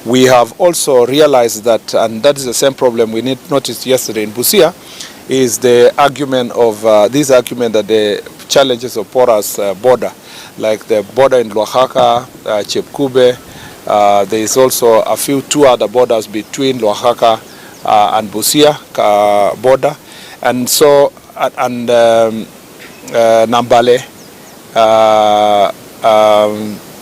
We have also realized that, and that is the same problem we noticed yesterday in Busia, is the argument of this argument that the challenges of porous border, like the border in Oaxaca, Chepkube. There is also two other borders between Oaxaca and Busia border, and so Nambale.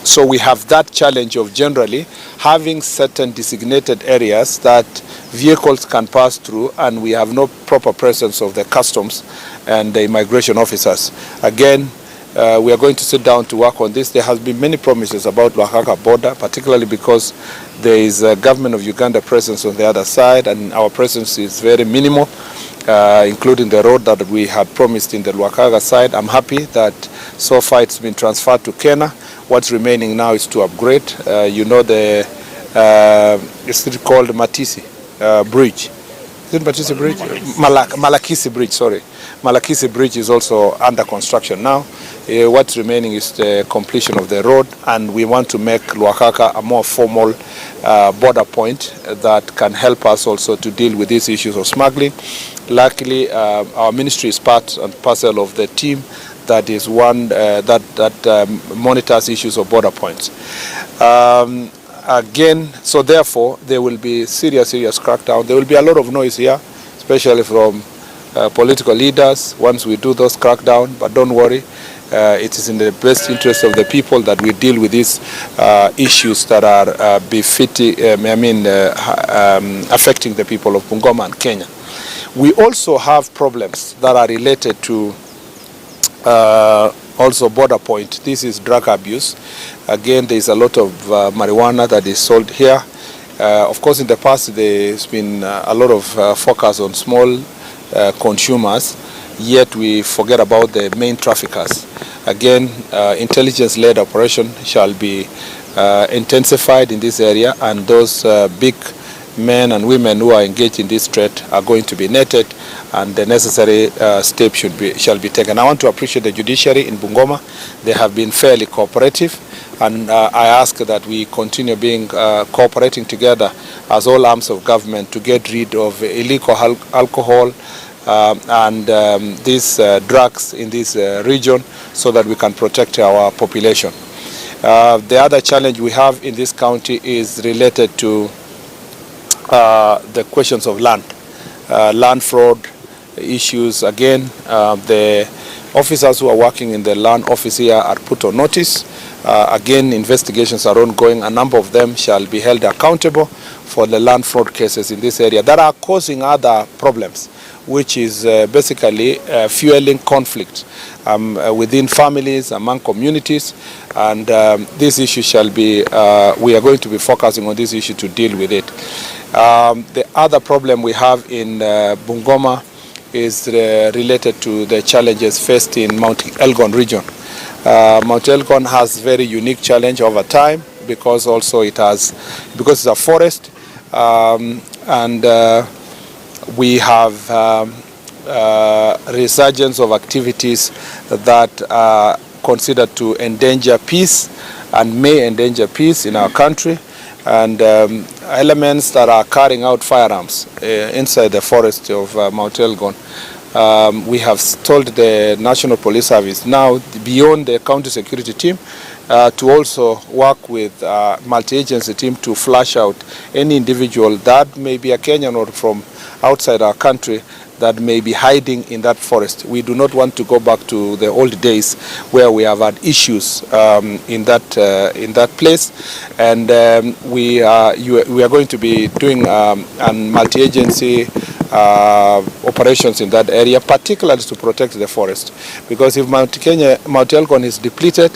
So we have that challenge of generally having certain designated areas that vehicles can pass through, and we have no proper presence of the customs and the immigration officers. Again, we are going to sit down to work on this. There has been many promises about Oaxaca border, particularly because there is a government of Uganda presence on the other side, and our presence is very minimal, including the road that we had promised in the Oaxaca side. I'm happy that so far it's been transferred to Kenya. What's remaining now is to upgrade. You know, it's called Matisi Bridge. Is it Matisi Bridge? Malakisi Bridge, sorry. Malakisi Bridge is also under construction now. What's remaining is the completion of the road, and we want to make Oaxaca a more formal border point that can help us also to deal with these issues of smuggling. Luckily, our ministry is part and parcel of the team that is one that monitors issues of border points. Again, so therefore, there will be serious crackdown. There will be a lot of noise here, especially from political leaders once we do those crackdown, but don't worry. It is in the best interest of the people that we deal with these issues that are affecting the people of Bungoma and Kenya. We also have problems that are related to also border point. This is drug abuse. Again, there is a lot of marijuana that is sold here. Of course, in the past, there's been a lot of focus on small consumers, yet we forget about the main traffickers. Again, intelligence-led operation shall be intensified in this area, and those big men and women who are engaged in this trade are going to be netted, and the necessary steps shall be taken. I want to appreciate the judiciary in Bungoma. They have been fairly cooperative, and I ask that we continue being cooperating together as all arms of government to get rid of illegal alcohol and these drugs in this region, so that we can protect our population. The other challenge we have in this county is related to the questions of land fraud issues. Again, the officers who are working in the land office here are put on notice. Again, investigations are ongoing. A number of them shall be held accountable for the land fraud cases in this area that are causing other problems, which is basically fueling conflict within families, among communities, and this issue shall be, we are going to be focusing on this issue to deal with it. The other problem we have in Bungoma is related to the challenges faced in Mount Elgon region. Mount Elgon has very unique challenge over time because also because it's a forest, and we have resurgence of activities that are considered to endanger peace and may endanger peace in our country, and elements that are carrying out firearms inside the forest of Mount Elgon. We have told the National Police Service now, beyond the county security team, to also work with multi-agency team to flush out any individual that may be a Kenyan or from outside our country that may be hiding in that forest. We do not want to go back to the old days where we have had issues in that place, and we are going to be doing multi-agency operations in that area, particularly to protect the forest, because if Mount Elgon is depleted,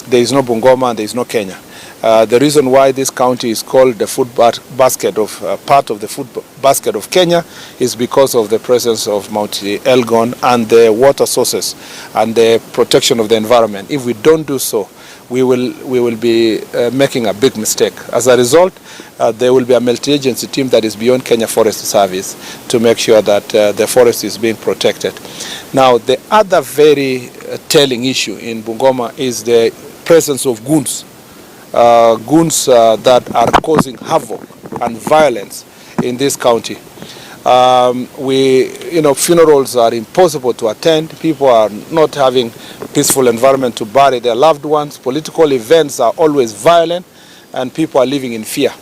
there is no Bungoma and there is no Kenya. The reason why this county is called the food basket of part of the food basket of Kenya is because of the presence of Mount Elgon and the water sources and the protection of the environment. If we don't do so, we will be making a big mistake. As a result, there will be a multi-agency team that is beyond Kenya Forest Service to make sure that the forest is being protected. Now, the other very telling issue in Bungoma is the presence of goons goons that are causing havoc and violence in this county. Funerals are impossible to attend. People are not having peaceful environment to bury their loved ones. Political events are always violent, and people are living in fear.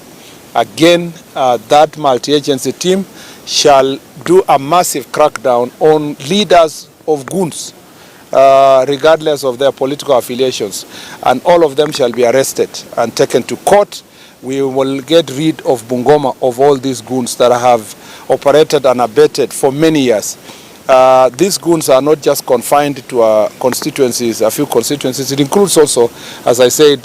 Again, that multi-agency team shall do a massive crackdown on leaders of goons, regardless of their political affiliations, and all of them shall be arrested and taken to court. We will get rid of Bungoma of all these goons that have operated and abetted for many years. These goons are not just confined to constituencies, a few constituencies. It includes also, as I said,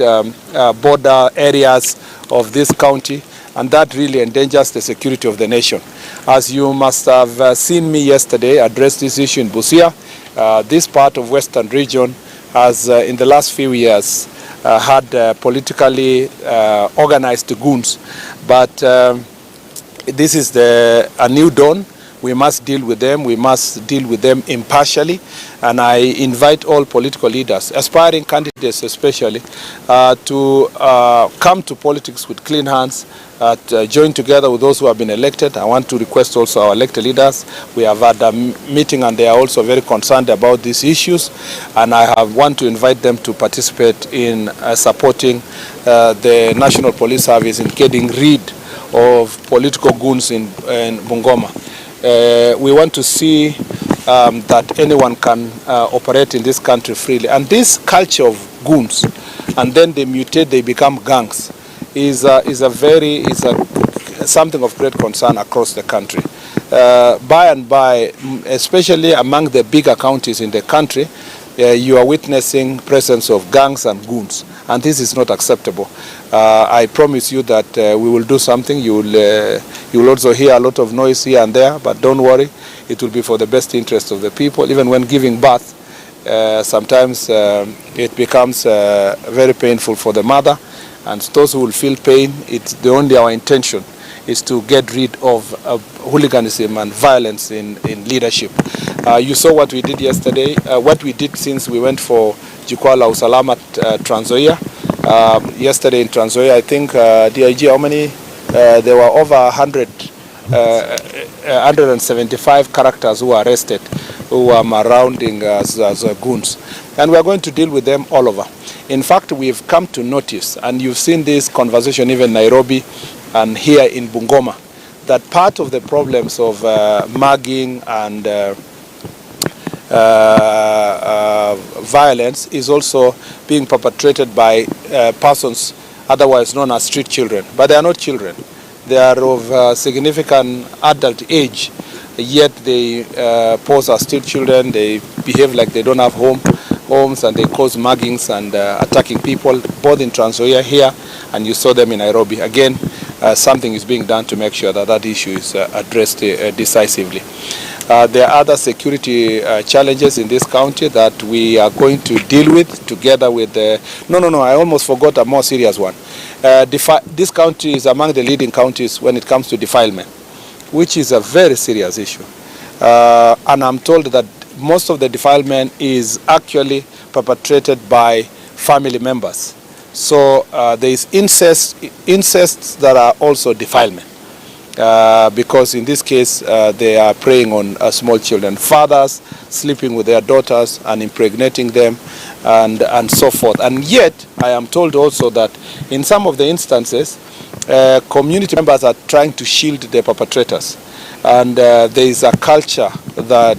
border areas of this county, and that really endangers the security of the nation. As you must have seen me yesterday address this issue in Busia, this part of Western region has, in the last few years, had politically organized goons. But this is a new dawn. We must deal with them. We must deal with them impartially. And I invite all political leaders, aspiring candidates especially, to come to politics with clean hands, join together with those who have been elected. I want to request also our elected leaders. We have had a meeting and they are also very concerned about these issues. And I want to invite them to participate in supporting the National Police Service in getting rid of political goons in Bungoma. We want to see that anyone can operate in this country freely. And this culture of goons, and then they mutate, they become gangs, is something of great concern across the country. By and by, especially among the bigger counties in the country, you are witnessing presence of gangs and goons, and this is not acceptable. I promise you that we will do something. You will also hear a lot of noise here and there, but don't worry, it will be for the best interest of the people. Even when giving birth, sometimes it becomes very painful for the mother, and those who will feel pain, it's our intention is to get rid of hooliganism and violence in leadership. You saw what we did yesterday, what we did since we went for Jukwaa Usalama Trans Nzoia. Yesterday in Trans Nzoia, I think, DIG, how many? There were over 175 characters who were arrested, who were marauding as goons. And we are going to deal with them all over. In fact, we've come to notice, and you've seen this conversation even in Nairobi and here in Bungoma, that part of the problems of mugging and violence is also being perpetrated by persons otherwise known as street children. But they are not children. They are of significant adult age, yet they pose as street children. They behave like they don't have homes, and they cause muggings and attacking people, both in Trans Nzoia here, and you saw them in Nairobi. Again, something is being done to make sure that that issue is addressed decisively. There are other security challenges in this county that we are going to deal with together with the... I almost forgot a more serious one. This county is among the leading counties when it comes to defilement, which is a very serious issue. And I'm told that most of the defilement is actually perpetrated by family members. So there is incests that are also defilement. Because in this case, they are preying on small children. Fathers sleeping with their daughters and impregnating them and so forth. And yet, I am told also that in some of the instances, community members are trying to shield the perpetrators. And there is a culture that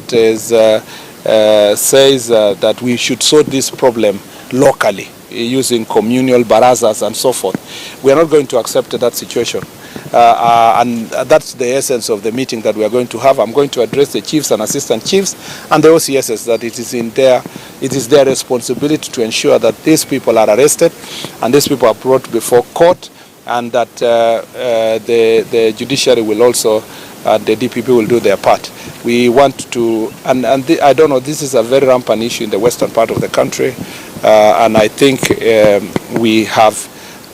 says that we should solve this problem locally, using communal barazas and so forth. We are not going to accept that situation. And that's the essence of the meeting that we are going to have. I'm going to address the chiefs and assistant chiefs and the OCSs that it is their responsibility to ensure that these people are arrested and these people are brought before court, and that the judiciary will also, the DPP will do their part. We want to, I don't know, this is a very rampant issue in the western part of the country, and I think we have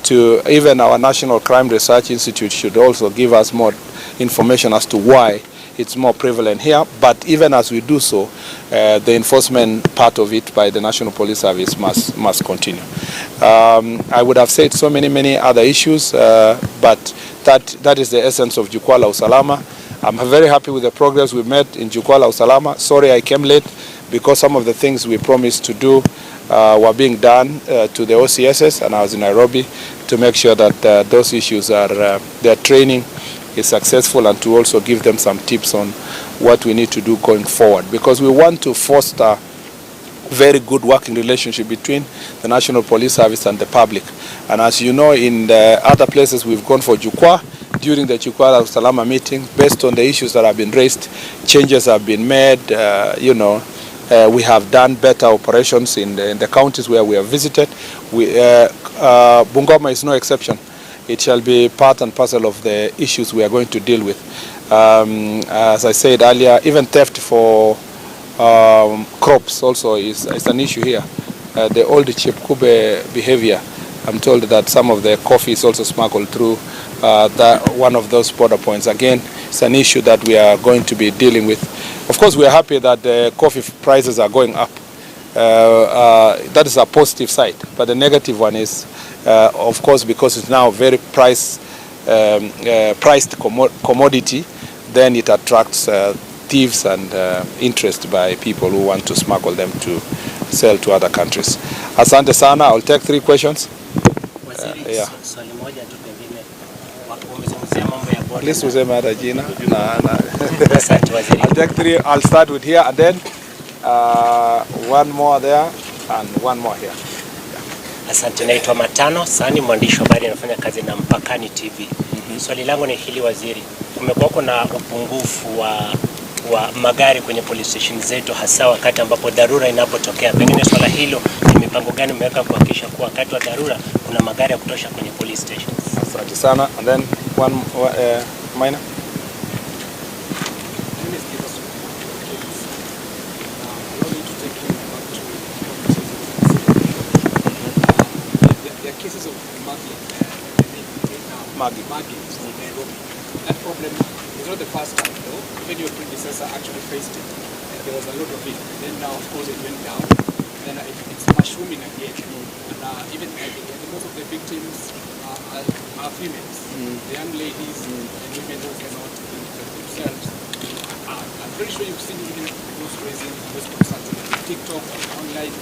to, even our National Crime Research Institute should also give us more information as to why it's more prevalent here. But even as we do so, the enforcement part of it by the National Police Service must continue. I would have said so many other issues, but that is the essence of Jukwaa la Usalama. I'm very happy with the progress we made in Jukwaa la Usalama. Sorry I came late because some of the things we promised to do were being done to the OCSs, and I was in Nairobi to make sure that those issues are, their training is successful, and to also give them some tips on what we need to do going forward, because we want to foster very good working relationship between the National Police Service and the public. And as you know, in the other places we've gone for Jukwaa, during the Jukwaa la Usalama meeting, based on the issues that have been raised, changes have been made. We have done better operations in the counties where we have visited. Bungoma is no exception. It shall be part and parcel of the issues we are going to deal with. As I said earlier, even theft for crops also is an issue here. The old Chepkube behavior, I'm told that some of the coffee is also smuggled through one of those border points. Again, it's an issue that we are going to be dealing with. Of course, we are happy that the coffee prices are going up. That is a positive side. But the negative one is, of course, because it's now a very priced commodity, then it attracts thieves and interest by people who want to smuggle them to sell to other countries. Asante sana. I'll take 3 questions. Yeah. Please useme hata jina. I'll take 3. I'll start with here, and then one more there and one more here. Asante, naitwa Matano Sani, mwandishi wa habari anafanya kazi na Mpakani TV. Swali langu ni hili waziri, kumekuwa na upungufu wa magari kwenye police station zetu, hasa wakati ambapo dharura inapotokea. Pengine swala hilo ni mipango gani mmeweka kuhakikisha kuwa wakati wa dharura kuna magari ya kutosha kwenye police stations? Asante sana. And then one minor. Cases of mugging. That problem is not the first time, though. Even your predecessor actually faced it, and there was a lot of it. Then now, of course, it went down. Then it's mushrooming again. And even most of the victims are females. The young ladies and women who cannot themselves. I'm very sure you've seen even those raising those concerns on TikTok or online.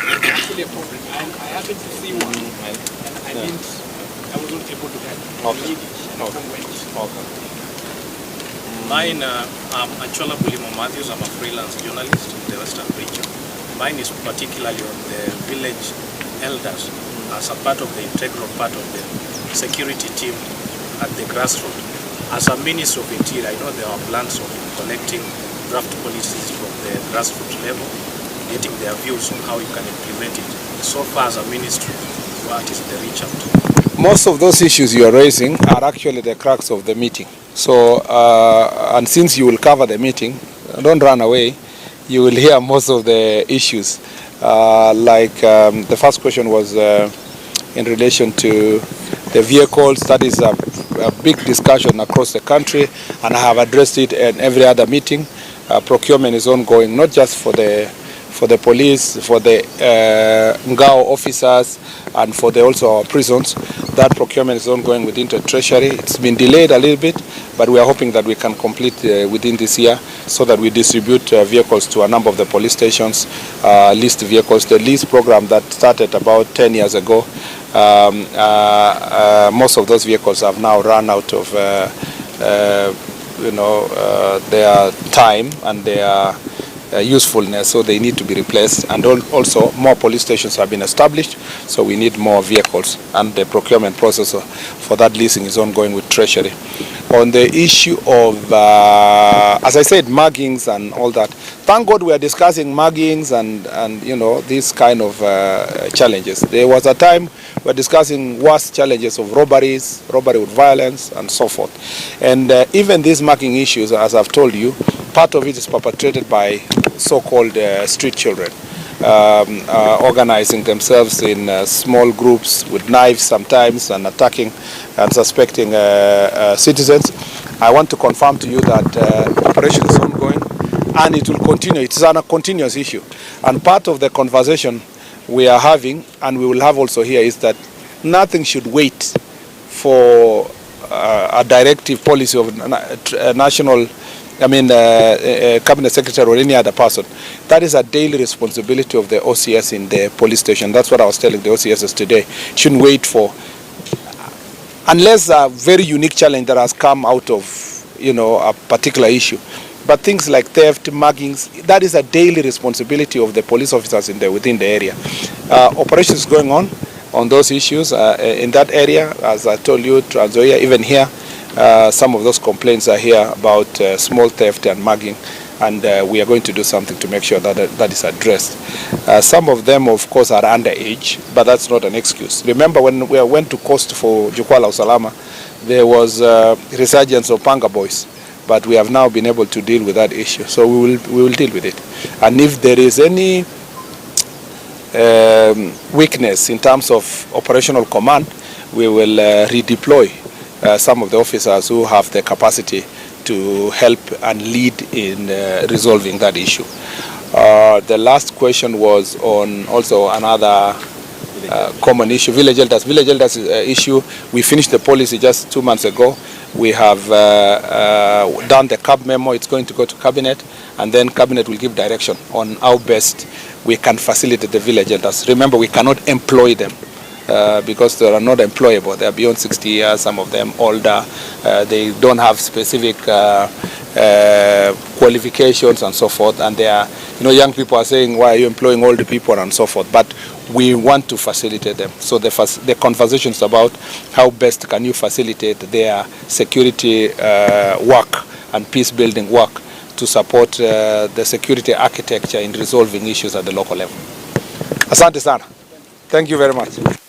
It's actually a problem. I happened to see one, and I was not able to help. Okay. Mine, I'm Achola Bulimo Matthews. I'm a freelance journalist in the Western region. Mine is particularly on the village elders as a part of the integral part of the security team at the grassroots. As a Minister of Interior, I know there are plans of collecting draft policies from the grassroots level, getting their views on how you can implement it. So far as a ministry, what is the reach out? Most of those issues you are raising are actually the crux of the meeting. So, and since you will cover the meeting, don't run away. You will hear most of the issues. The first question was in relation to the vehicles. That is a big discussion across the country, and I have addressed it in every other meeting. Procurement is ongoing, not just for the police, for the Ngao officers, and for also our prisons. That procurement is ongoing within the Treasury. It's been delayed a little bit, but we are hoping that we can complete within this year, so that we distribute vehicles to a number of the police stations, leased vehicles. The lease program that started about 10 years ago, most of those vehicles have now run out of their time and their usefulness, so they need to be replaced. And also more police stations have been established, so we need more vehicles, and the procurement process for that leasing is ongoing with Treasury. On the issue of, as I said, muggings and all that, thank God we are discussing muggings and these kind of challenges. There was a time we were discussing worse challenges of robbery with violence and so forth. And even these mugging issues, as I've told you, part of it is perpetrated by so-called street children, organizing themselves in small groups with knives sometimes and attacking and suspecting citizens. I want to confirm to you that operation is ongoing and it will continue. It is a continuous issue. And part of the conversation we are having, and we will have also here, is that nothing should wait for a directive policy of national, cabinet secretary or any other person. That is a daily responsibility of the OCS in the police station. That's what I was telling the OCSs today. Shouldn't wait for, unless a very unique challenge that has come out of, a particular issue. But things like theft, muggings, that is a daily responsibility of the police officers within the area. Operations going on those issues in that area. As I told you, Trans Nzoia, even here, some of those complaints are here about small theft and mugging, and we are going to do something to make sure that is addressed. Some of them, of course, are underage, but that's not an excuse. Remember when we went to coast for Jukwaa Usalama, there was resurgence of panga boys. But we have now been able to deal with that issue, so we will deal with it. And if there is any weakness in terms of operational command, we will redeploy some of the officers who have the capacity to help and lead in resolving that issue. The last question was on also another common issue, village elders. Village elders issue, we finished the policy just 2 months ago. We have done the CAB memo. It's going to go to cabinet, and then cabinet will give direction on how best we can facilitate the village elders. Remember, we cannot employ them because they are not employable. They are beyond 60 years, some of them older. They don't have specific qualifications and so forth, and they are, young people are saying, why are you employing older people and so forth, but we want to facilitate them. So the conversations about how best can you facilitate their security work and peace building work to support the security architecture in resolving issues at the local level. Asante sana. Thank you very much.